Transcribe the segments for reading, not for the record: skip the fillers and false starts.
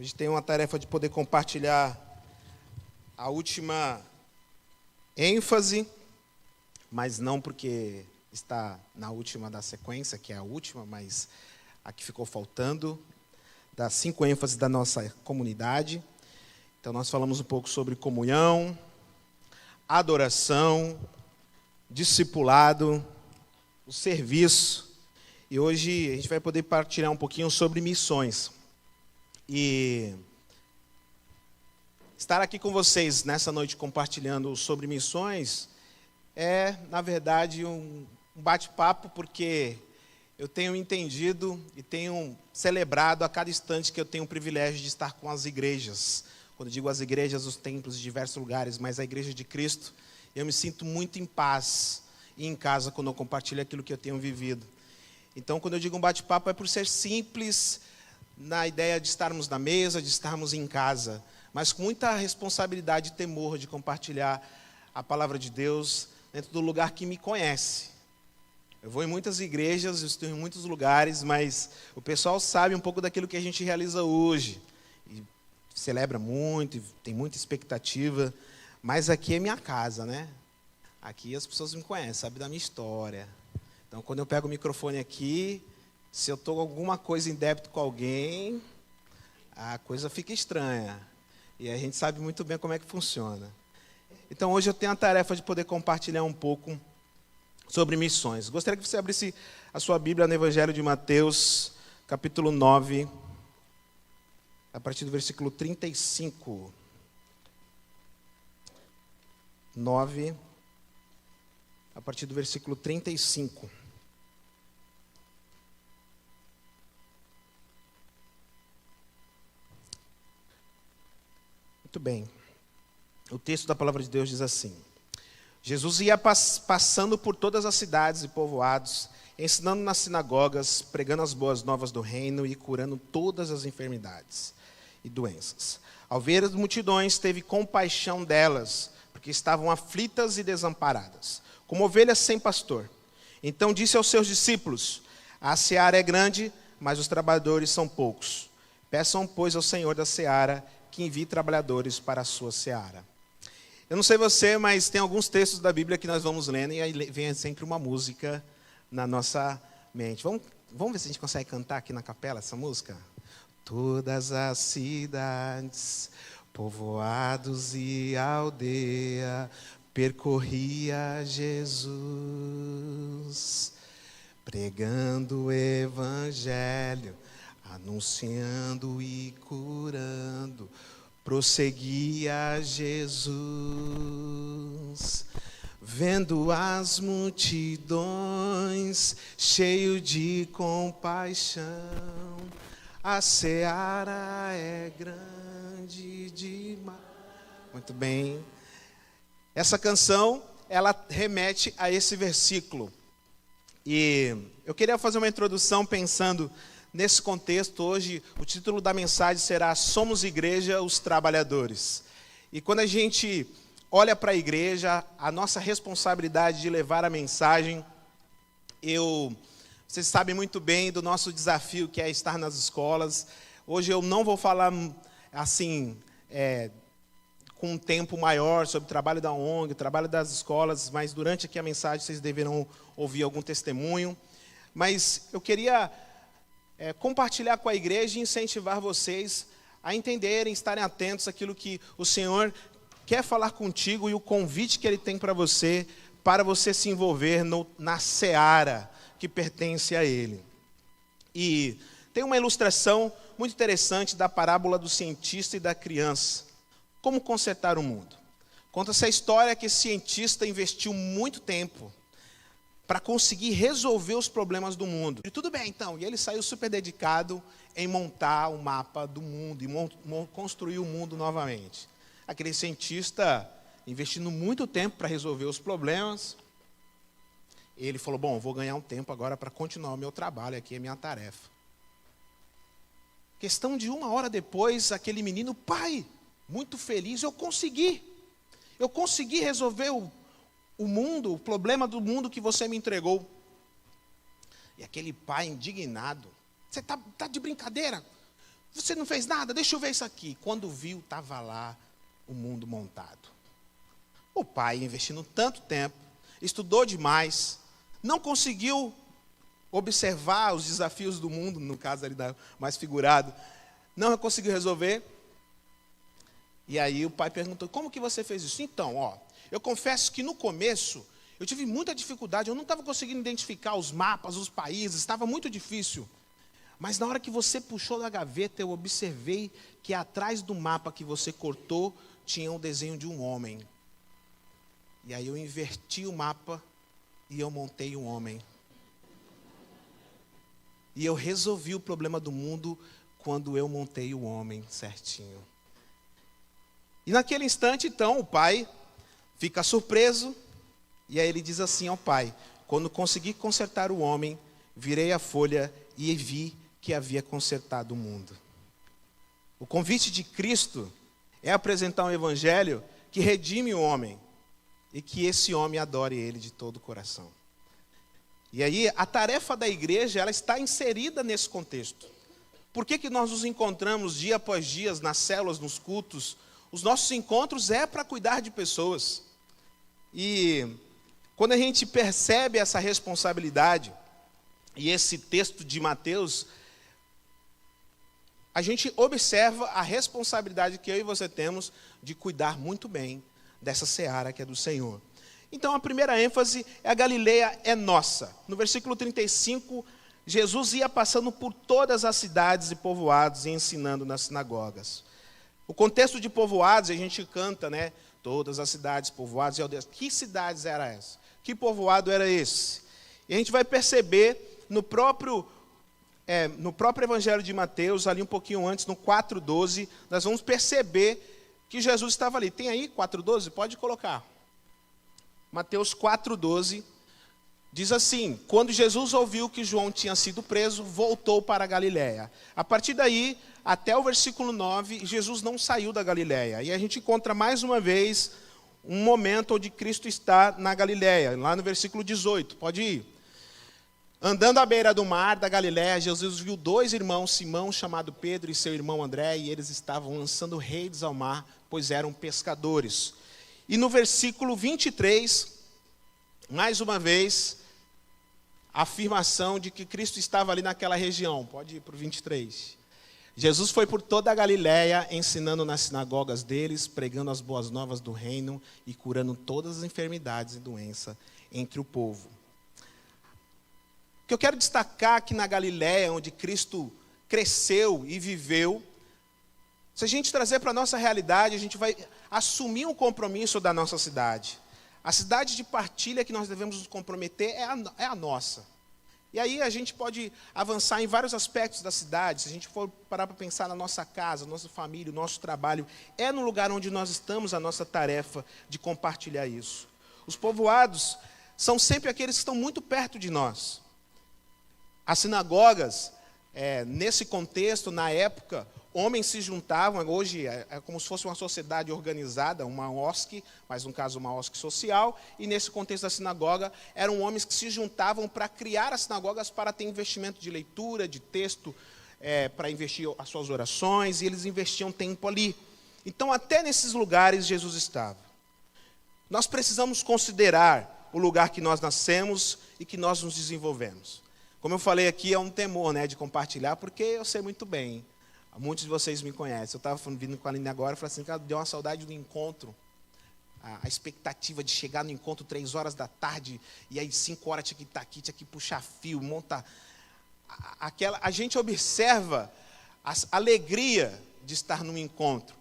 Hoje tenho uma tarefa de poder compartilhar a última ênfase, mas não porque está na última da sequência, que é a última, mas a que ficou faltando, das 5 ênfases da nossa comunidade. Então nós falamos um pouco sobre comunhão, adoração, discipulado, o serviço. E hoje a gente vai poder partilhar um pouquinho sobre missões. E estar aqui com vocês nessa noite compartilhando sobre missões é, na verdade, um bate-papo, porque eu tenho entendido e tenho celebrado a cada instante que eu tenho o privilégio de estar com as igrejas. Quando eu digo as igrejas, os templos de diversos lugares, mas a Igreja de Cristo, eu me sinto muito em paz e em casa quando eu compartilho aquilo que eu tenho vivido. Então, quando eu digo um bate-papo, é por ser simples, na ideia de estarmos na mesa, de estarmos em casa, mas com muita responsabilidade e temor de compartilhar a palavra de Deus dentro do lugar que me conhece. Eu vou em muitas igrejas, eu estou em muitos lugares, mas o pessoal sabe um pouco daquilo que a gente realiza hoje. E celebra muito, tem muita expectativa, mas aqui é minha casa, né? Aqui as pessoas me conhecem, sabem da minha história. Então, quando eu pego o microfone aqui, se eu estou com alguma coisa em débito com alguém, a coisa fica estranha. E a gente sabe muito bem como é que funciona. Então, hoje eu tenho a tarefa de poder compartilhar um pouco sobre missões. Gostaria que você abrisse a sua Bíblia no Evangelho de Mateus, capítulo 9, a partir do versículo 35. 9, a partir do versículo 35. Muito bem. O texto da palavra de Deus diz assim: Jesus ia passando por todas as cidades e povoados, ensinando nas sinagogas, pregando as boas novas do reino e curando todas as enfermidades e doenças. Ao ver as multidões, teve compaixão delas, porque estavam aflitas e desamparadas, como ovelhas sem pastor. Então disse aos seus discípulos: a seara é grande, mas os trabalhadores são poucos. Peçam, pois, ao Senhor da seara que envie trabalhadores para a sua seara. Eu não sei você, mas tem alguns textos da Bíblia que nós vamos lendo e aí vem sempre uma música na nossa mente. Vamos ver se a gente consegue cantar aqui na capela essa música? Todas as cidades, povoados e aldeia, percorria Jesus, pregando o evangelho, anunciando e curando, prosseguia Jesus. Vendo as multidões, cheio de compaixão, a seara é grande demais. Muito bem. Essa canção, ela remete a esse versículo. E eu queria fazer uma introdução pensando nesse contexto. Hoje, o título da mensagem será Somos Igreja, os Trabalhadores. E quando a gente olha para a igreja, a nossa responsabilidade de levar a mensagem, vocês sabem muito bem do nosso desafio que é estar nas escolas. Hoje eu não vou falar assim, com um tempo maior sobre o trabalho da ONG, o trabalho das escolas, mas durante aqui a mensagem vocês deverão ouvir algum testemunho. Mas eu queria compartilhar com a igreja e incentivar vocês a entenderem, estarem atentos àquilo que o Senhor quer falar contigo e o convite que Ele tem para você se envolver na seara que pertence a Ele. E tem uma ilustração muito interessante da parábola do cientista e da criança. Como consertar o mundo? Conta-se a história que esse cientista investiu muito tempo para conseguir resolver os problemas do mundo. E tudo bem, então. E ele saiu super dedicado em montar o mapa do mundo e construir o mundo novamente. Aquele cientista investindo muito tempo para resolver os problemas. Ele falou: bom, vou ganhar um tempo agora para continuar o meu trabalho aqui, a minha tarefa. Questão de 1 hora depois, aquele menino: pai, muito feliz, eu consegui resolver o mundo, o problema do mundo que você me entregou. E aquele pai indignado: você está de brincadeira? Você não fez nada? Deixa eu ver isso aqui. Quando viu, estava lá o mundo montado. O pai, investindo tanto tempo, estudou demais, não conseguiu observar os desafios do mundo, no caso ali mais figurado, não conseguiu resolver. E aí o pai perguntou, como que você fez isso? Então, eu confesso que no começo eu tive muita dificuldade, eu não estava conseguindo identificar os mapas, os países, estava muito difícil. Mas na hora que você puxou da gaveta, eu observei que atrás do mapa que você cortou, tinha um desenho de um homem. E aí eu inverti o mapa e eu montei um homem. E eu resolvi o problema do mundo quando eu montei o homem certinho. E naquele instante, então, o pai fica surpreso. E aí ele diz assim ao pai, quando consegui consertar o homem, virei a folha e vi que havia consertado o mundo. O convite de Cristo é apresentar um evangelho que redime o homem e que esse homem adore ele de todo o coração. E aí a tarefa da igreja, ela está inserida nesse contexto. Por que nós nos encontramos dia após dia nas células, nos cultos? Os nossos encontros é para cuidar de pessoas. E quando a gente percebe essa responsabilidade, e esse texto de Mateus, a gente observa a responsabilidade que eu e você temos de cuidar muito bem dessa seara que é do Senhor. Então a primeira ênfase é a Galileia é nossa. No versículo 35, Jesus ia passando por todas as cidades e povoados e ensinando nas sinagogas. O contexto de povoados, a gente canta, né? Todas as cidades, povoados e aldeias. Que cidades era essa? Que povoado era esse? E a gente vai perceber no próprio Evangelho de Mateus, ali um pouquinho antes, no 4,12, nós vamos perceber que Jesus estava ali. Tem aí 4,12? Pode colocar. Mateus 4,12 diz assim, quando Jesus ouviu que João tinha sido preso, voltou para a Galiléia. A partir daí, até o versículo 9, Jesus não saiu da Galiléia. E a gente encontra mais uma vez um momento onde Cristo está na Galiléia, lá no versículo 18, pode ir. Andando à beira do mar da Galiléia, Jesus viu 2 irmãos, Simão, chamado Pedro, e seu irmão André, e eles estavam lançando redes ao mar, pois eram pescadores. E no versículo 23, mais uma vez, a afirmação de que Cristo estava ali naquela região. Pode ir para o 23. Jesus foi por toda a Galiléia, ensinando nas sinagogas deles, pregando as boas novas do reino e curando todas as enfermidades e doenças entre o povo. O que eu quero destacar aqui na Galiléia, onde Cristo cresceu e viveu, se a gente trazer para a nossa realidade, a gente vai assumir um compromisso da nossa cidade. A cidade de partilha que nós devemos nos comprometer é a nossa. E aí a gente pode avançar em vários aspectos da cidade. Se a gente for parar para pensar na nossa casa, nossa família, o nosso trabalho, é no lugar onde nós estamos a nossa tarefa de compartilhar isso. Os povoados são sempre aqueles que estão muito perto de nós. As sinagogas, nesse contexto, na época, homens se juntavam, hoje é como se fosse uma sociedade organizada, uma OSC, mas no caso uma OSC social, e nesse contexto da sinagoga, eram homens que se juntavam para criar as sinagogas para ter investimento de leitura, de texto, para investir as suas orações, e eles investiam tempo ali. Então, até nesses lugares, Jesus estava. Nós precisamos considerar o lugar que nós nascemos e que nós nos desenvolvemos. Como eu falei aqui, é um temor, de compartilhar, porque eu sei muito bem. Muitos de vocês me conhecem. Eu estava vindo com a Aline agora e falei assim, cara, deu uma saudade do encontro. A expectativa de chegar no encontro 3 horas da tarde, e aí 5 horas tinha que estar aqui, tinha que puxar fio, montar. A gente observa a alegria de estar num encontro.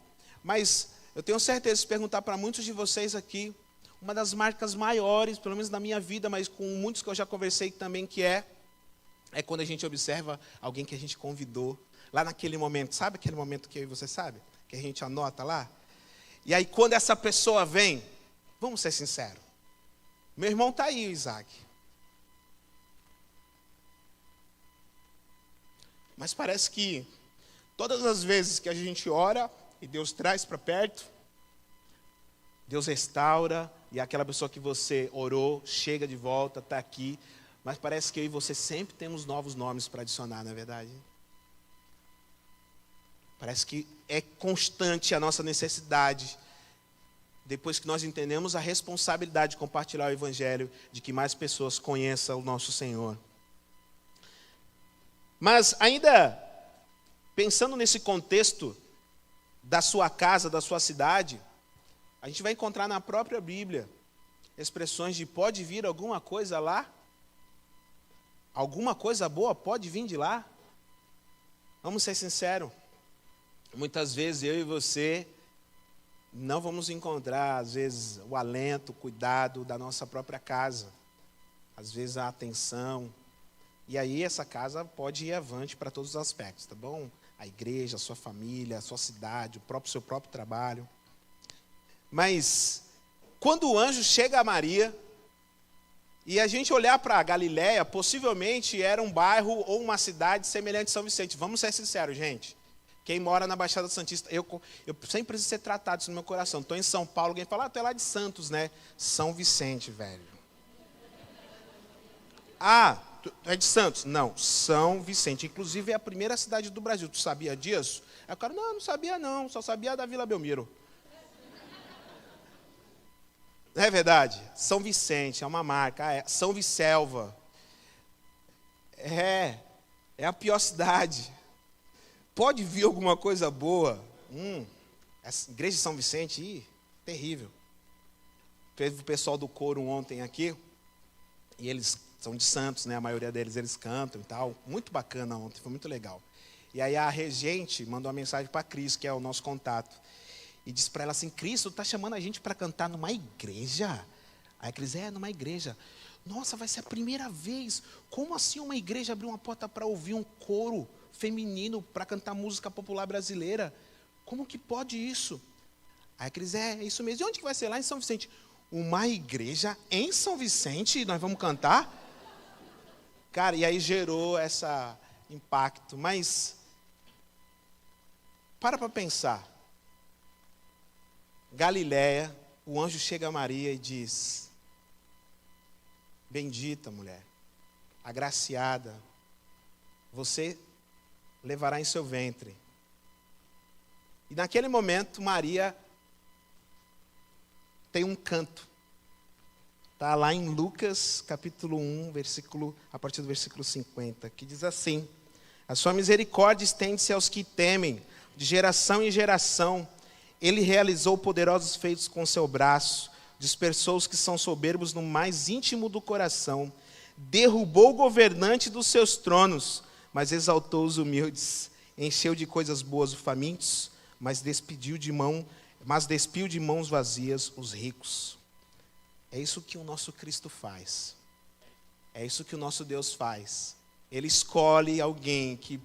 Mas eu tenho certeza, se perguntar para muitos de vocês aqui, uma das marcas maiores, pelo menos na minha vida, mas com muitos que eu já conversei também, que é quando a gente observa alguém que a gente convidou, lá naquele momento, sabe aquele momento que eu e você sabe? Que a gente anota lá? E aí quando essa pessoa vem, vamos ser sinceros, meu irmão está aí, o Isaac. Mas parece que todas as vezes que a gente ora e Deus traz para perto, Deus restaura, e aquela pessoa que você orou, chega de volta, está aqui, mas parece que eu e você sempre temos novos nomes para adicionar, não é verdade? Parece que é constante a nossa necessidade, depois que nós entendemos a responsabilidade de compartilhar o Evangelho, de que mais pessoas conheçam o nosso Senhor. Mas ainda pensando nesse contexto da sua casa, da sua cidade, a gente vai encontrar na própria Bíblia expressões de pode vir alguma coisa lá? Alguma coisa boa pode vir de lá? Vamos ser sinceros. Muitas vezes eu e você não vamos encontrar, às vezes, o alento, o cuidado da nossa própria casa. Às vezes a atenção. E aí essa casa pode ir avante para todos os aspectos, tá bom? A igreja, a sua família, a sua cidade, seu próprio trabalho. Mas quando o anjo chega a Maria, e a gente olhar para a Galiléia, possivelmente era um bairro ou uma cidade semelhante a São Vicente. Vamos ser sinceros, gente. Quem mora na Baixada Santista, eu sempre preciso ser tratado isso no meu coração. Estou em São Paulo, alguém fala, tu é lá de Santos, né? São Vicente, velho. Ah, tu é de Santos? Não, São Vicente. Inclusive é a primeira cidade do Brasil. Tu sabia disso? Aí o cara, não sabia não, só sabia da Vila Belmiro. Não é verdade? São Vicente, é uma marca. São Vicelva. É a pior cidade. Pode vir alguma coisa boa. Essa igreja de São Vicente, terrível. Teve o pessoal do coro ontem aqui, e eles são de Santos, né? A maioria deles, eles cantam e tal. Muito bacana ontem, foi muito legal. E aí a regente mandou uma mensagem para a Cris, que é o nosso contato, e disse para ela assim, Cris, tu está chamando a gente para cantar numa igreja? Aí a Cris, numa igreja. Nossa, vai ser a primeira vez. Como assim uma igreja abriu uma porta para ouvir um coro feminino para cantar música popular brasileira? Como que pode isso? Aí a Cris, é isso mesmo. E onde que vai ser? Lá em São Vicente. Uma igreja em São Vicente? Nós vamos cantar? Cara, e aí gerou esse impacto. Mas, para pensar. Galiléia, o anjo chega a Maria e diz, bendita mulher, agraciada, você levará em seu ventre. E naquele momento, Maria tem um canto. Está lá em Lucas, capítulo 1, a partir do versículo 50, que diz assim, a sua misericórdia estende-se aos que temem, de geração em geração. Ele realizou poderosos feitos com seu braço, dispersou os que são soberbos no mais íntimo do coração, derrubou o governante dos seus tronos, mas exaltou os humildes, encheu de coisas boas os famintos, mas despiu de mãos vazias os ricos. É isso que o nosso Cristo faz. É isso que o nosso Deus faz. Ele escolhe alguém que,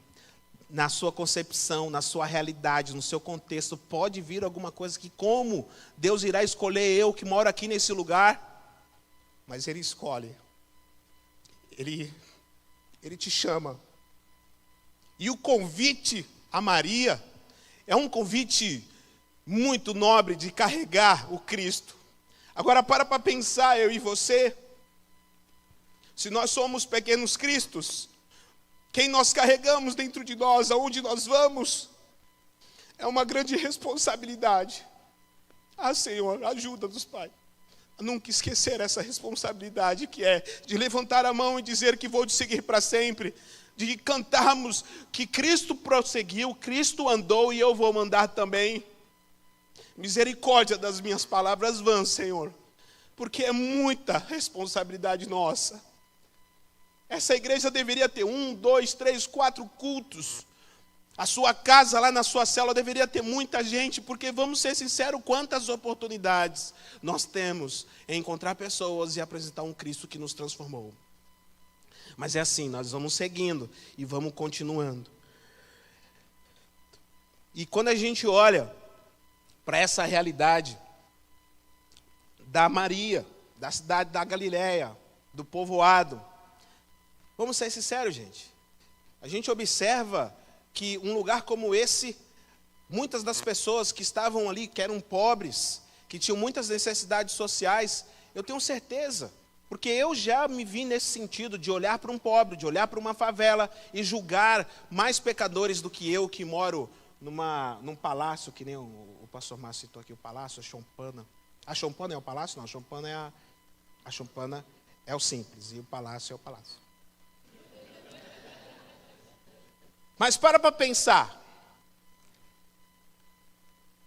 na sua concepção, na sua realidade, no seu contexto, pode vir alguma coisa que, como Deus irá escolher eu que moro aqui nesse lugar? Mas Ele escolhe. Ele te chama. E o convite a Maria é um convite muito nobre de carregar o Cristo. Agora para pensar, eu e você, se nós somos pequenos cristos, quem nós carregamos dentro de nós, aonde nós vamos, é uma grande responsabilidade. Senhor, ajuda-nos, Pai, a nunca esquecer essa responsabilidade que é de levantar a mão e dizer que vou te seguir para sempre, de cantarmos que Cristo prosseguiu, Cristo andou e eu vou andar também. Misericórdia das minhas palavras vãs, Senhor, porque é muita responsabilidade nossa. Essa igreja deveria ter 1, 2, 3, 4 cultos. A sua casa lá na sua célula deveria ter muita gente, porque vamos ser sinceros, quantas oportunidades nós temos em encontrar pessoas e apresentar um Cristo que nos transformou. Mas é assim, nós vamos seguindo e vamos continuando. E quando a gente olha para essa realidade da Maria, da cidade da Galiléia, do povoado, vamos ser sinceros, gente. A gente observa que um lugar como esse, muitas das pessoas que estavam ali, que eram pobres, que tinham muitas necessidades sociais, eu tenho certeza, porque eu já me vi nesse sentido de olhar para um pobre, de olhar para uma favela e julgar mais pecadores do que eu que moro num palácio, que nem o pastor Márcio citou aqui, o palácio, a choupana. A choupana é o palácio? Não, a choupana é o simples e o palácio é o palácio. Mas para pensar.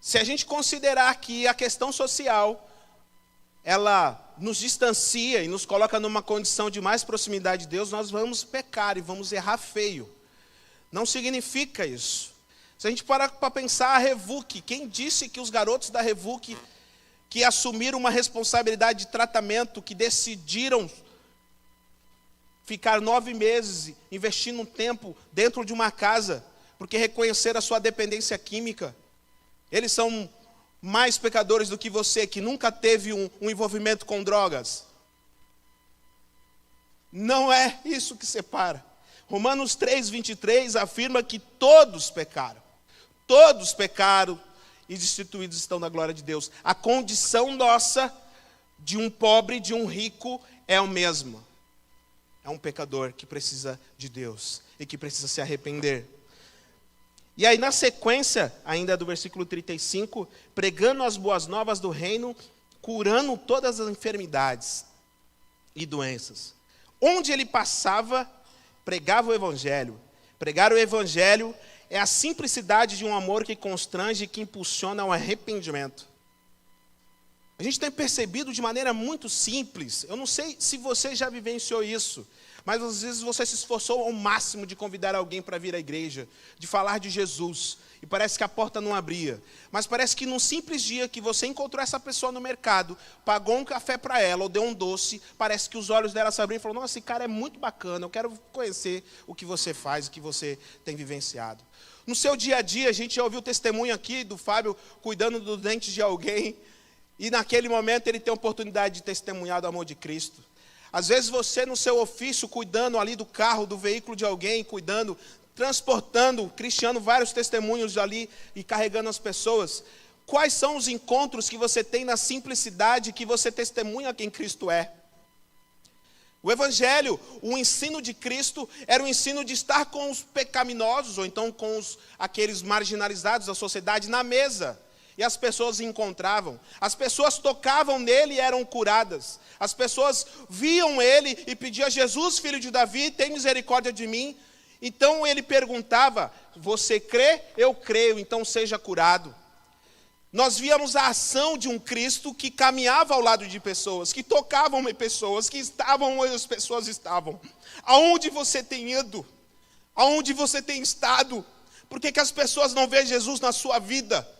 Se a gente considerar que a questão social, ela nos distancia e nos coloca numa condição de mais proximidade de Deus, nós vamos pecar e vamos errar feio. Não significa isso. Se a gente parar para pensar, a Revuc, quem disse que os garotos da Revuc, que assumiram uma responsabilidade de tratamento, que decidiram ficar 9 meses investindo um tempo dentro de uma casa, porque reconheceram a sua dependência química, eles são mais pecadores do que você, que nunca teve um envolvimento com drogas? Não é isso que separa. Romanos 3:23 afirma que todos pecaram e destituídos estão da glória de Deus. A condição nossa, de um pobre, de um rico, é a mesma. É um pecador que precisa de Deus e que precisa se arrepender. E aí, na sequência, ainda do versículo 35, pregando as boas novas do reino, curando todas as enfermidades e doenças. Onde ele passava, pregava o evangelho. Pregar o evangelho é a simplicidade de um amor que constrange e que impulsiona ao arrependimento. A gente tem percebido de maneira muito simples, eu não sei se você já vivenciou isso, mas às vezes você se esforçou ao máximo de convidar alguém para vir à igreja, de falar de Jesus, e parece que a porta não abria. Mas parece que num simples dia que você encontrou essa pessoa no mercado, pagou um café para ela, ou deu um doce, parece que os olhos dela se abriram e falaram: nossa, esse cara é muito bacana, eu quero conhecer o que você faz, o que você tem vivenciado. No seu dia a dia, a gente já ouviu o testemunho aqui do Fábio cuidando do dente de alguém, e naquele momento ele tem a oportunidade de testemunhar do amor de Cristo. Às vezes você no seu ofício, cuidando ali do carro, do veículo de alguém, cuidando, transportando, cristiano vários testemunhos ali e carregando as pessoas. Quais são os encontros que você tem na simplicidade que você testemunha quem Cristo é? O evangelho, o ensino de Cristo, era o ensino de estar com os pecaminosos, ou então com aqueles marginalizados da sociedade na mesa. E as pessoas encontravam, as pessoas tocavam nele e eram curadas. As pessoas viam ele e pediam: Jesus, filho de Davi, tem misericórdia de mim. Então ele perguntava: você crê? Eu creio, então seja curado. Nós víamos a ação de um Cristo que caminhava ao lado de pessoas, que tocavam em pessoas, que estavam onde as pessoas estavam. Aonde você tem ido? Aonde você tem estado? Por que as pessoas não veem Jesus na sua vida?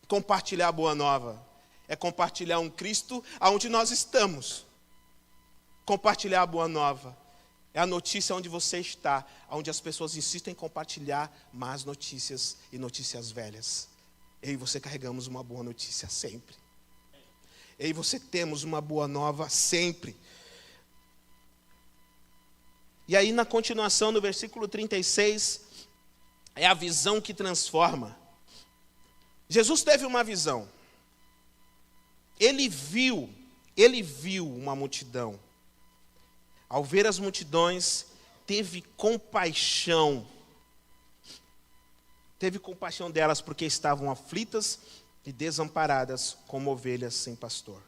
Compartilhar a boa nova é compartilhar um Cristo aonde nós estamos. Compartilhar a boa nova é a notícia onde você está, onde as pessoas insistem em compartilhar más notícias e notícias velhas. Eu e você carregamos uma boa notícia sempre. Eu e você temos uma boa nova sempre. E aí, na continuação, no versículo 36, é a visão que transforma. Jesus teve uma visão. Ele viu uma multidão. Ao ver as multidões, teve compaixão. Teve compaixão delas porque estavam aflitas e desamparadas como ovelhas sem pastor.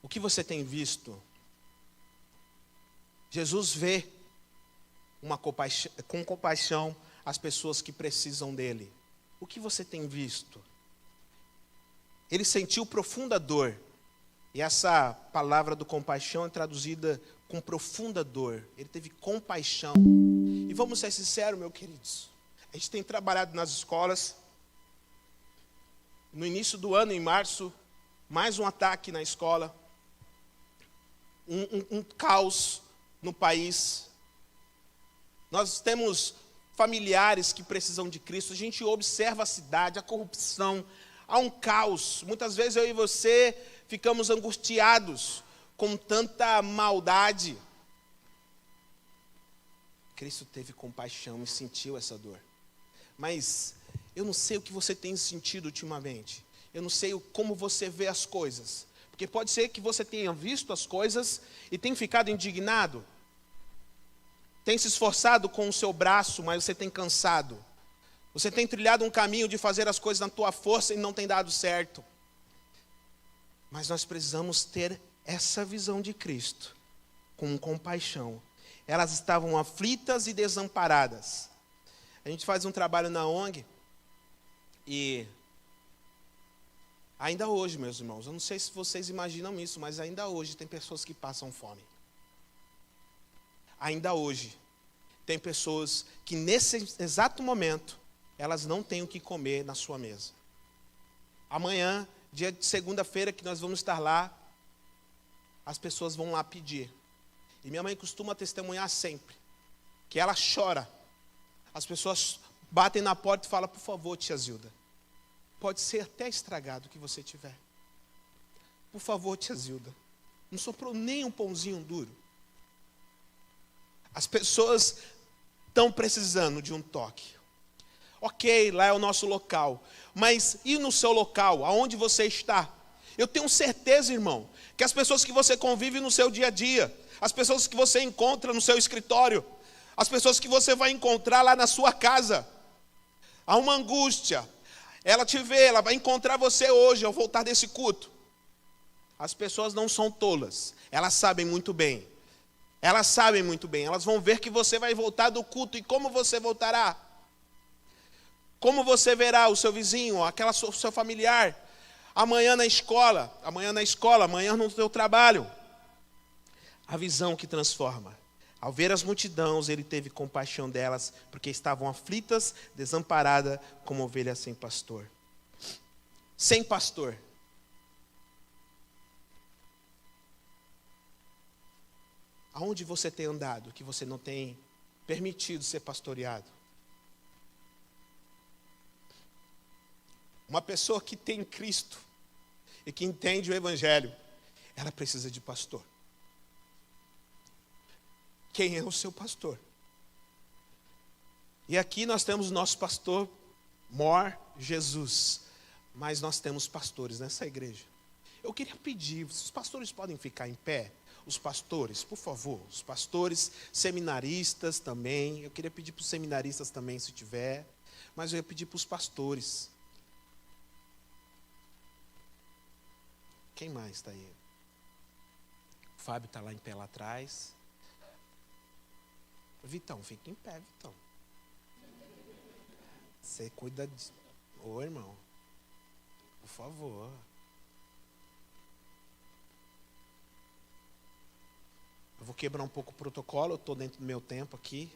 O que você tem visto? Jesus vê com compaixão as pessoas que precisam dele. O que você tem visto? Ele sentiu profunda dor. E essa palavra do compaixão é traduzida com profunda dor. Ele teve compaixão. E vamos ser sinceros, meus queridos. A gente tem trabalhado nas escolas. No início do ano, em março, mais um ataque na escola. Um caos no país. Nós temos familiares que precisam de Cristo. A gente observa a cidade, a corrupção. Há um caos. Muitas vezes eu e você ficamos angustiados com tanta maldade. Cristo teve compaixão e sentiu essa dor. Mas eu não sei o que você tem sentido ultimamente. Eu não sei como você vê as coisas. Porque pode ser que você tenha visto as coisas e tenha ficado indignado. tem se esforçado com o seu braço, mas você tem cansado. Você tem trilhado um caminho de fazer as coisas na tua força e não tem dado certo. Mas nós precisamos ter essa visão de Cristo, com compaixão. Elas estavam aflitas e desamparadas. A gente faz um trabalho na ONG e ainda hoje, meus irmãos, eu não sei se vocês imaginam isso, mas ainda hoje tem pessoas que passam fome. Ainda hoje tem pessoas que nesse exato momento elas não têm o que comer na sua mesa. Amanhã, dia de segunda-feira que nós vamos estar lá, as pessoas vão lá pedir. E minha mãe costuma testemunhar sempre, que ela chora. As pessoas batem na porta e falam, por favor, tia Zilda, pode ser até estragado o que você tiver. Por favor, tia Zilda, não soprou nem um pãozinho duro. As pessoas estão precisando de um toque. Ok, lá é o nosso local. Mas e no seu local? Aonde você está? Eu tenho certeza, irmão, que as pessoas que você convive no seu dia a dia, as pessoas que você encontra no seu escritório, as pessoas que você vai encontrar lá na sua casa, há uma angústia. Ela te vê, ela vai encontrar você hoje ao voltar desse culto. As pessoas não são tolas, elas sabem muito bem. Elas sabem muito bem, elas vão ver que você vai voltar do culto. E como você voltará? Como você verá o seu vizinho, o seu familiar, amanhã na escola, amanhã no seu trabalho? A visão que transforma. Ao ver as multidões, ele teve compaixão delas, porque estavam aflitas, desamparadas, como ovelhas sem pastor. Sem pastor. Aonde você tem andado que você não tem permitido ser pastoreado? Uma pessoa que tem Cristo e que entende o Evangelho, ela precisa de pastor. Quem é o seu pastor? E aqui nós temos o nosso pastor Mor Jesus, mas nós temos pastores nessa igreja. Eu queria pedir, os pastores podem ficar em pé? Os pastores, por favor, os pastores seminaristas também. Eu queria pedir para os seminaristas também, se tiver. Mas eu ia pedir para os pastores. Quem mais está aí? O Fábio está lá em pé lá atrás. Vitão, fica em pé, Vitão. Você cuida de... Ô, irmão, por favor. Eu vou quebrar um pouco o protocolo, eu estou dentro do meu tempo aqui.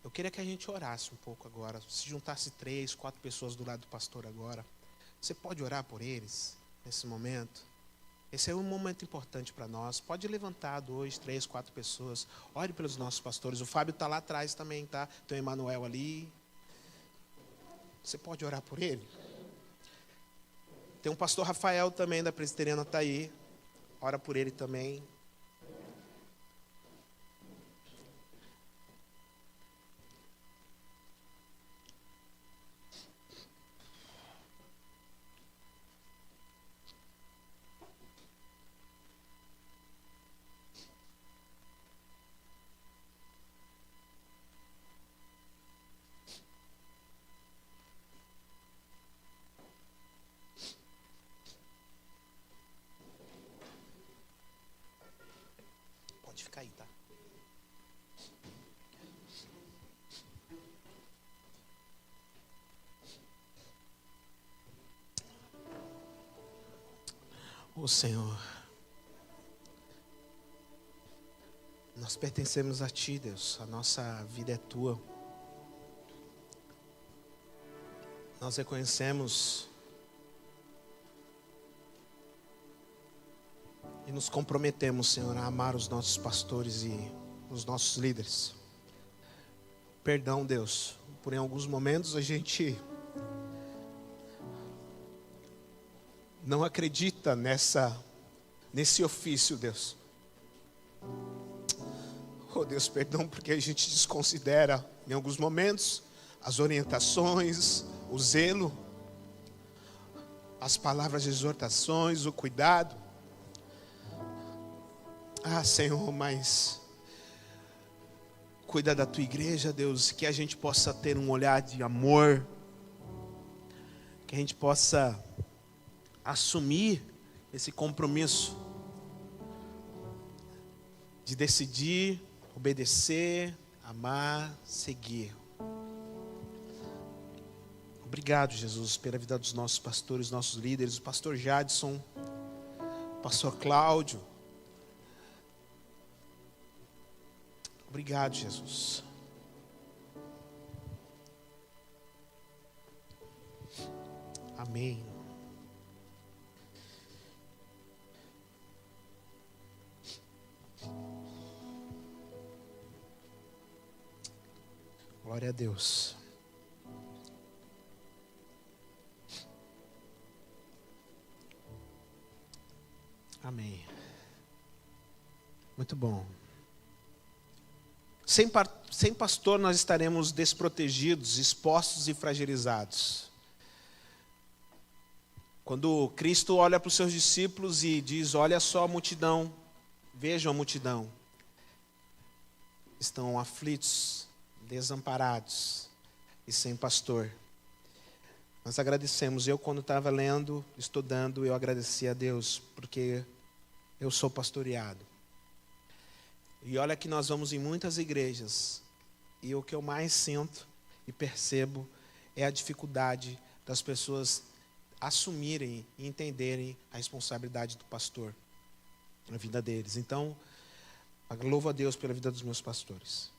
Eu queria que a gente orasse um pouco agora. Se juntasse 3, 4 pessoas do lado do pastor agora. Você pode orar por eles nesse momento? Esse é um momento importante para nós. Pode levantar 2, 3, 4 pessoas. Ore pelos nossos pastores. O Fábio está lá atrás também, tá? Tem o Emanuel ali. Você pode orar por ele? Tem um pastor Rafael também, da Presbiteriana, está aí. Ora por ele também. Fica aí, tá? Ô Senhor, nós pertencemos a Ti, Deus. A nossa vida é Tua. Nós reconhecemos e nos comprometemos, Senhor, a amar os nossos pastores e os nossos líderes. Perdão, Deus, por em alguns momentos a gente não acredita nesse ofício, Deus. Oh, Deus, perdão porque a gente desconsidera em alguns momentos as orientações, o zelo, as palavras de exortações, o cuidado. Ah, Senhor, mas Cuida da tua igreja, Deus, que a gente possa ter um olhar de amor, que a gente possa assumir esse compromisso de decidir, obedecer, amar, seguir. Obrigado, Jesus, pela vida dos nossos pastores, nossos líderes, o pastor Jadson, o pastor Cláudio. Obrigado, Jesus. Amém. Glória a Deus. Amém. Muito bom. Sem pastor nós estaremos desprotegidos, expostos e fragilizados. Quando Cristo olha para os seus discípulos e diz: olha só a multidão, vejam a multidão. Estão aflitos, desamparados e sem pastor. Nós agradecemos. Eu, quando estava lendo, estudando, eu agradeci a Deus, porque eu sou pastoreado. E olha que nós vamos em muitas igrejas, e o que eu mais sinto e percebo é a dificuldade das pessoas assumirem e entenderem a responsabilidade do pastor na vida deles. Então, louvo a Deus pela vida dos meus pastores.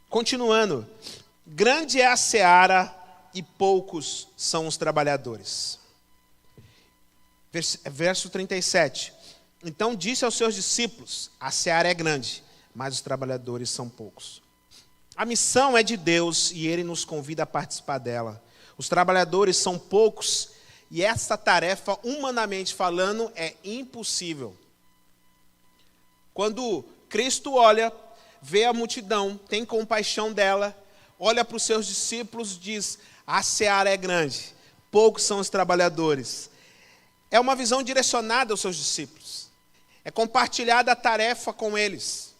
Continuando, grande é a seara e poucos são os trabalhadores. Verso 37. Então disse aos seus discípulos: a seara é grande, mas os trabalhadores são poucos. A missão é de Deus e Ele nos convida a participar dela. Os trabalhadores são poucos e essa tarefa, humanamente falando, é impossível. Quando Cristo olha, vê a multidão, tem compaixão dela, olha para os seus discípulos e diz: a seara é grande, poucos são os trabalhadores. É uma visão direcionada aos seus discípulos. É compartilhada a tarefa com eles.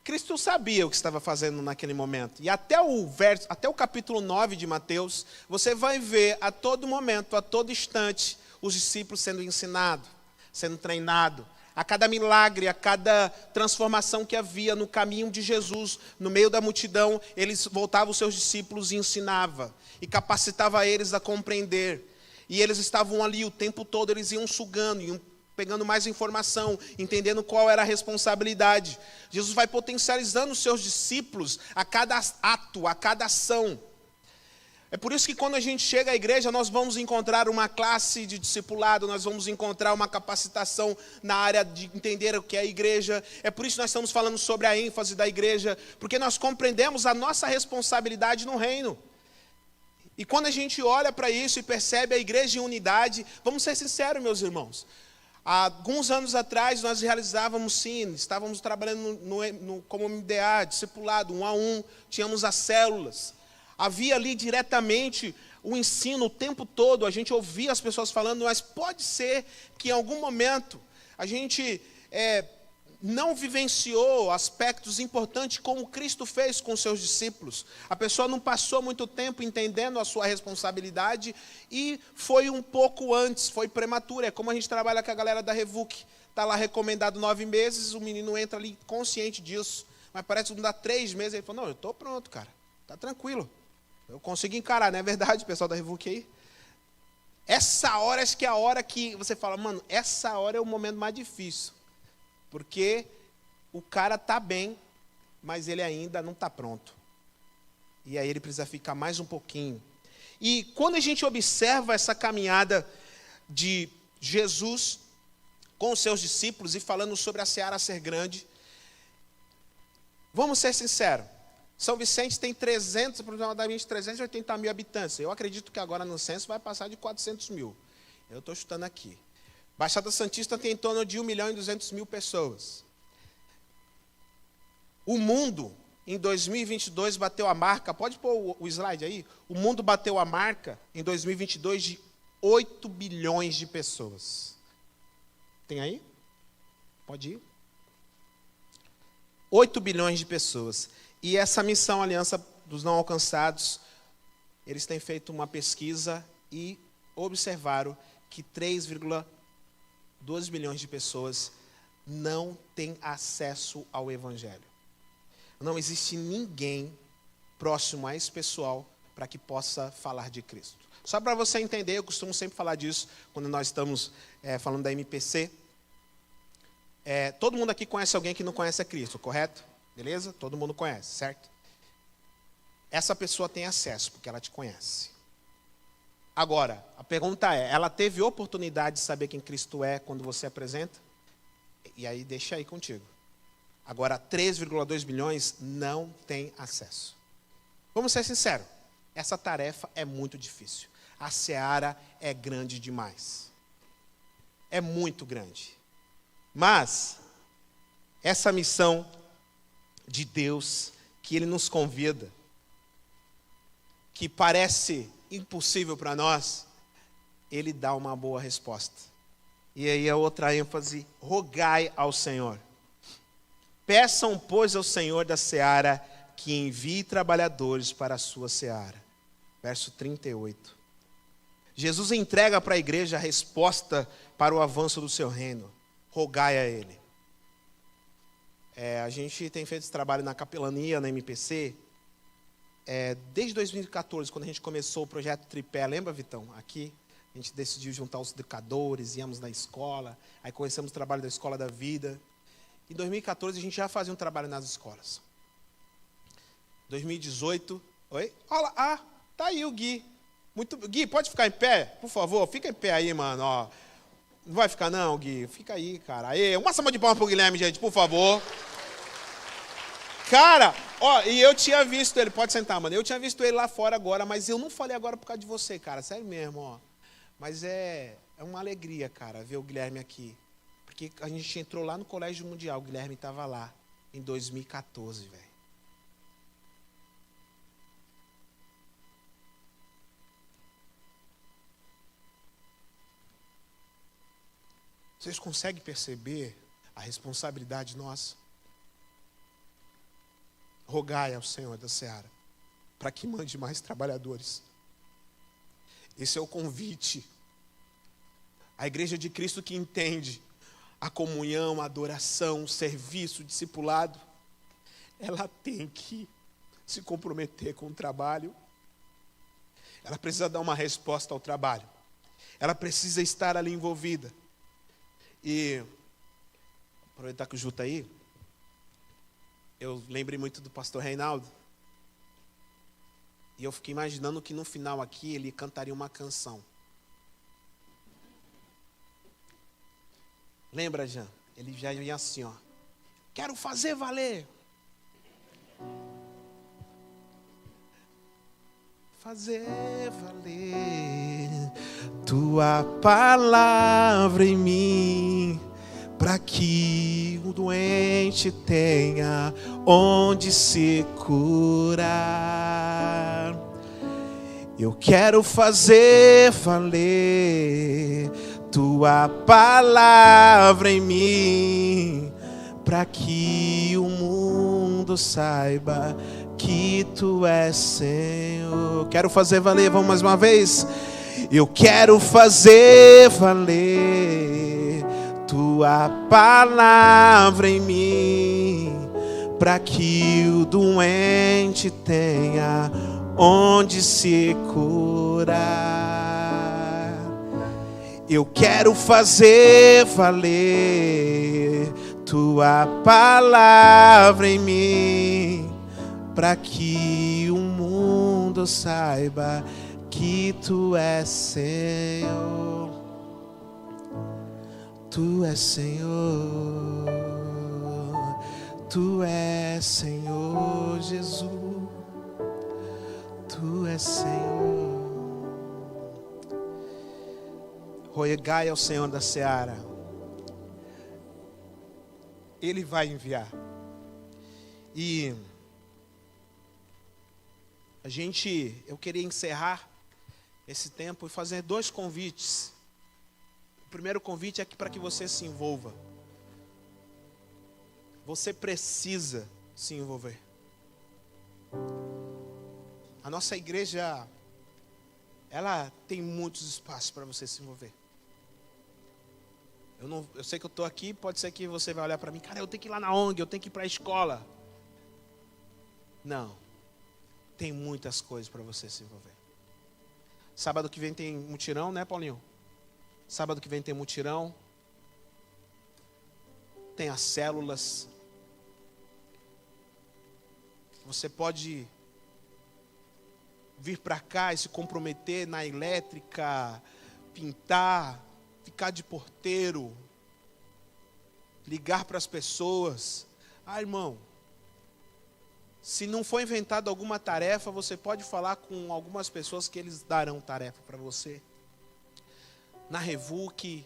Cristo sabia o que estava fazendo naquele momento. E até o capítulo 9 de Mateus, você vai ver a todo momento, a todo instante, os discípulos sendo ensinados, sendo treinados. A cada milagre, a cada transformação que havia no caminho de Jesus, no meio da multidão, eles voltavam os seus discípulos e ensinavam. E capacitava eles a compreender. E eles estavam ali o tempo todo, eles iam sugando, iam pegando mais informação, entendendo qual era a responsabilidade. Jesus vai potencializando os seus discípulos a cada ato, a cada ação. É por isso que quando a gente chega à igreja, nós vamos encontrar uma classe de discipulado, nós vamos encontrar uma capacitação na área de entender o que é a igreja. É por isso que nós estamos falando sobre a ênfase da igreja, porque nós compreendemos a nossa responsabilidade no reino. E quando a gente olha para isso e percebe a igreja em unidade, vamos ser sinceros, meus irmãos. Há alguns anos atrás, nós realizávamos sim, estávamos trabalhando como MDA, discipulado, 1 a 1, tínhamos as células. Havia ali diretamente o ensino o tempo todo, a gente ouvia as pessoas falando, mas pode ser que em algum momento a gente não vivenciou aspectos importantes como Cristo fez com seus discípulos. A pessoa não passou muito tempo entendendo a sua responsabilidade e foi um pouco antes, foi prematura. É como a gente trabalha com a galera da Revuc. Está lá recomendado 9 meses, o menino entra ali consciente disso. Mas parece que não dá 3 meses, ele fala: não, eu estou pronto, cara, está tranquilo. Eu consigo encarar, não é verdade, pessoal da Revuc aí? Essa hora, acho que é a hora que você fala: mano, essa hora é o momento mais difícil. Porque o cara está bem, mas ele ainda não está pronto. E aí ele precisa ficar mais um pouquinho. E quando a gente observa essa caminhada de Jesus com os seus discípulos e falando sobre a seara ser grande, vamos ser sinceros. São Vicente tem aproximadamente 380 mil habitantes. Eu acredito que agora no censo vai passar de 400 mil. Eu estou chutando aqui. Baixada Santista tem em torno de 1.200.000 pessoas. O mundo, em 2022, bateu a marca, pode pôr o slide aí? O mundo bateu a marca, em 2022, de 8 bilhões de pessoas. Tem aí? Pode ir? 8 bilhões de pessoas. E essa missão Aliança dos Não Alcançados, eles têm feito uma pesquisa e observaram que 3,2 bilhões de pessoas não têm acesso ao Evangelho. Não existe ninguém próximo a esse pessoal para que possa falar de Cristo. Só para você entender, eu costumo sempre falar disso quando nós estamos falando da MPC. Todo mundo aqui conhece alguém que não conhece a Cristo, correto? Beleza? Todo mundo conhece, certo? Essa pessoa tem acesso, porque ela te conhece. Agora, a pergunta é, ela teve oportunidade de saber quem Cristo é quando você apresenta? E aí, deixa aí contigo. Agora, 3,2 bilhões não tem acesso. Vamos ser sinceros, essa tarefa é muito difícil. A seara é grande demais. É muito grande. Mas, essa missão de Deus, que Ele nos convida, que parece impossível para nós, Ele dá uma boa resposta. E aí a outra ênfase, rogai ao Senhor. Peçam, pois, ao Senhor da seara que envie trabalhadores para a sua seara. Verso 38. Jesus entrega para a igreja a resposta para o avanço do seu reino. Rogai a Ele. A gente tem feito esse trabalho na capelania, na MPC, desde 2014, quando a gente começou o projeto Tripé. Lembra, Vitão? Aqui, a gente decidiu juntar os educadores, íamos na escola, aí conhecemos o trabalho da Escola da Vida. Em 2014, a gente já fazia um trabalho nas escolas. 2018, oi? Olha lá, tá aí o Gui. Gui, pode ficar em pé, por favor? Fica em pé aí, mano, ó. Não vai ficar não, Gui? Fica aí, cara. Aê, uma salva de palmas pro Guilherme, gente, por favor. Cara, ó, e eu tinha visto ele, pode sentar, mano. Eu tinha visto ele lá fora agora, mas eu não falei agora por causa de você, cara. Sério mesmo, ó. Mas é uma alegria, cara, ver o Guilherme aqui. Porque a gente entrou lá no Colégio Mundial, o Guilherme estava lá, em 2014, velho. Vocês conseguem perceber a responsabilidade nossa? Rogai ao Senhor da seara, para que mande mais trabalhadores. Esse é o convite. A igreja de Cristo que entende a comunhão, a adoração, o serviço, o discipulado, ela tem que se comprometer com o trabalho. Ela precisa dar uma resposta ao trabalho. Ela precisa estar ali envolvida. E, aproveitar que o Ju está aí, eu lembrei muito do pastor Reinaldo. E eu fiquei imaginando que no final aqui ele cantaria uma canção. Lembra, Jean? Ele já vinha assim, ó. Quero fazer valer. Fazer valer tua palavra em mim, para que o doente tenha onde se curar. Eu quero fazer valer tua palavra em mim, para que o mundo saiba que tu és Senhor. Quero fazer valer, vamos mais uma vez. Eu quero fazer valer tua palavra em mim, para que o doente tenha onde se curar. Eu quero fazer valer tua palavra em mim, para que o mundo saiba que tu és Senhor. Tu és Senhor. Tu és Senhor Jesus. Tu és Senhor. Rogai ao Senhor da seara. Ele vai enviar. E eu queria encerrar esse tempo e fazer 2 convites. O primeiro convite é para que você se envolva. Você precisa se envolver. A nossa igreja, ela tem muitos espaços para você se envolver. Eu sei que eu estou aqui, pode ser que você vai olhar para mim, cara, eu tenho que ir lá na ONG, eu tenho que ir para a escola. Não. Tem muitas coisas para você se envolver. Sábado que vem tem mutirão, né, Paulinho? Sábado que vem tem mutirão. Tem as células. Você pode vir para cá e se comprometer na elétrica, pintar, ficar de porteiro, ligar para as pessoas. Irmão, se não for inventada alguma tarefa, você pode falar com algumas pessoas que eles darão tarefa para você. Na Revuc,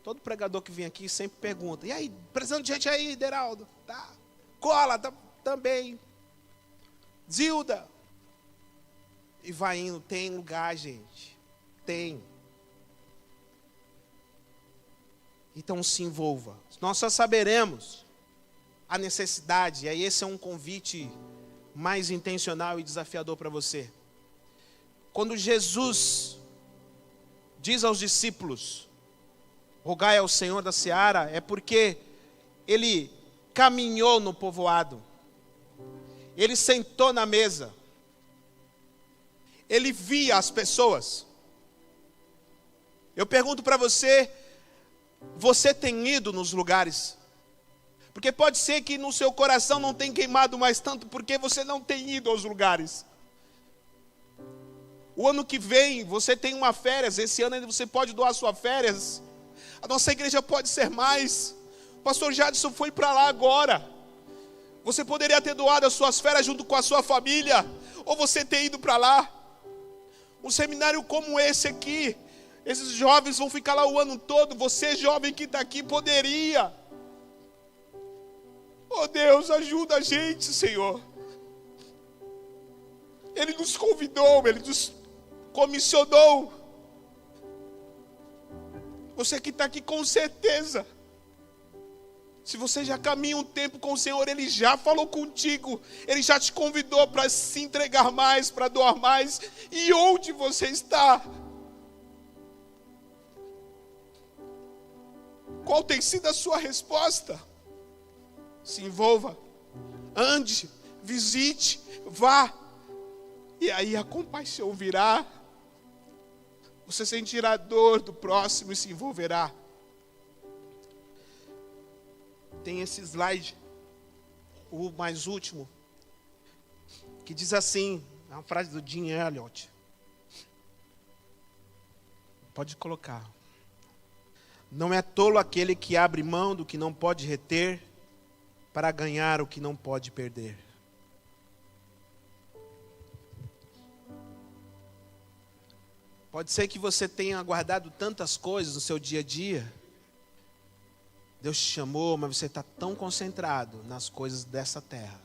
todo pregador que vem aqui sempre pergunta, e aí, precisando de gente aí, Deraldo? Tá. Cola, também. Zilda. E vai indo, tem lugar, gente. Tem. Então se envolva. Nós só saberemos a necessidade, e aí esse é um convite mais intencional e desafiador para você. Quando Jesus diz aos discípulos, rogai ao Senhor da seara, é porque ele caminhou no povoado, ele sentou na mesa, ele via as pessoas. Eu pergunto para você, você tem ido nos lugares? Porque pode ser que no seu coração não tenha queimado mais tanto, porque você não tem ido aos lugares. O ano que vem você tem uma férias, esse ano ainda você pode doar sua férias. A nossa igreja pode ser mais. O pastor Jadson foi para lá agora. Você poderia ter doado as suas férias junto com a sua família, ou você ter ido para lá. Um seminário como esse aqui, esses jovens vão ficar lá o ano todo. Você, jovem que está aqui, poderia. Oh Deus, ajuda a gente, Senhor. Ele nos convidou, Ele nos comissionou. Você que está aqui com certeza, se você já caminha um tempo com o Senhor, Ele já falou contigo, Ele já te convidou para se entregar mais, para doar mais. E onde você está? Qual tem sido a sua resposta? Se envolva, ande, visite, vá. E aí a compaixão virá. Você sentirá a dor do próximo e se envolverá. Tem esse slide, o mais último, que diz assim, é uma frase do Jim Elliot. Pode colocar. Não é tolo aquele que abre mão do que não pode reter, para ganhar o que não pode perder. Pode ser que você tenha guardado tantas coisas no seu dia a dia. Deus te chamou, mas você está tão concentrado nas coisas dessa terra,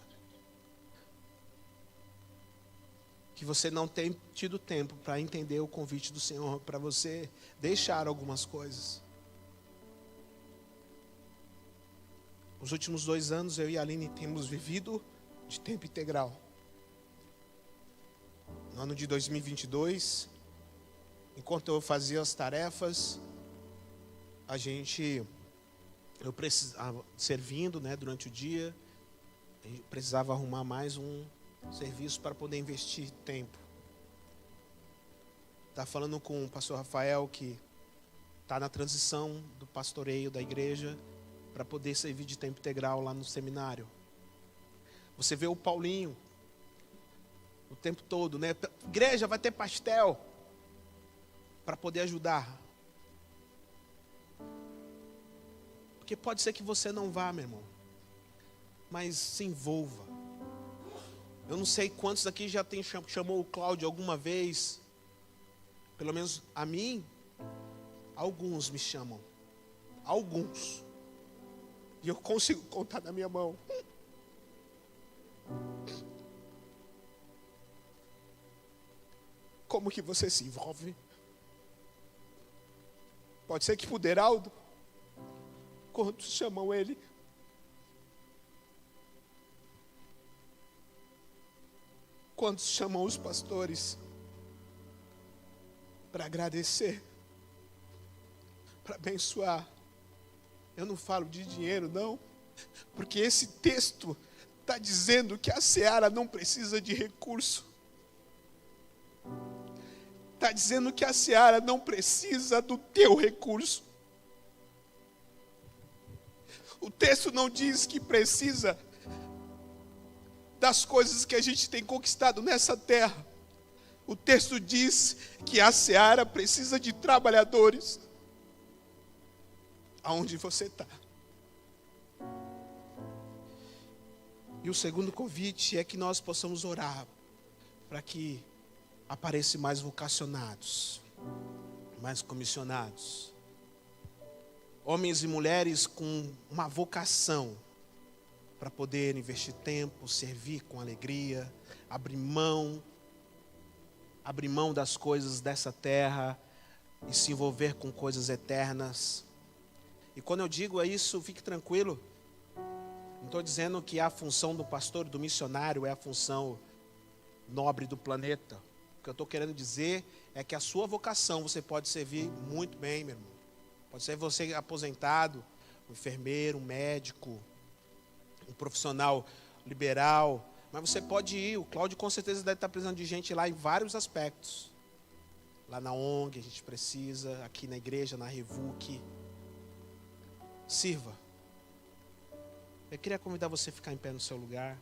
que você não tem tido tempo para entender o convite do Senhor, para você deixar algumas coisas. Os últimos 2 anos, eu e a Aline temos vivido de tempo integral. No ano de 2022, enquanto eu fazia as tarefas, eu precisava, servindo, né, durante o dia, eu precisava arrumar mais um serviço para poder investir tempo. Estava falando com o pastor Rafael, que está na transição do pastoreio da igreja, para poder servir de tempo integral lá no seminário. Você vê o Paulinho o tempo todo, né? Igreja, vai ter pastel, para poder ajudar. Porque pode ser que você não vá, meu irmão, mas se envolva. Eu não sei quantos aqui já chamou o Cláudio alguma vez. Pelo menos a mim, alguns me chamam. Alguns. E eu consigo contar na minha mão. Como que você se envolve? Pode ser que pro Deraldo, quantos chamam ele? Quantos chamam os pastores para agradecer, para abençoar? Eu não falo de dinheiro, não, porque esse texto está dizendo que a seara não precisa de recurso. Está dizendo que a seara não precisa do teu recurso. O texto não diz que precisa das coisas que a gente tem conquistado nessa terra. O texto diz que a seara precisa de trabalhadores. Aonde você está? E o segundo convite é que nós possamos orar para que apareçam mais vocacionados, mais comissionados. Homens e mulheres com uma vocação para poder investir tempo, servir com alegria, abrir mão das coisas dessa terra e se envolver com coisas eternas. E quando eu digo isso, fique tranquilo, não estou dizendo que a função do pastor, do missionário, é a função nobre do planeta. O que eu estou querendo dizer é que a sua vocação você pode servir muito bem, meu irmão. Pode ser você aposentado, um enfermeiro, um médico, um profissional liberal, mas você pode ir. O Cláudio com certeza deve estar precisando de gente lá em vários aspectos. Lá na ONG a gente precisa, aqui na igreja, na Revuc. Sirva. Eu queria convidar você a ficar em pé no seu lugar.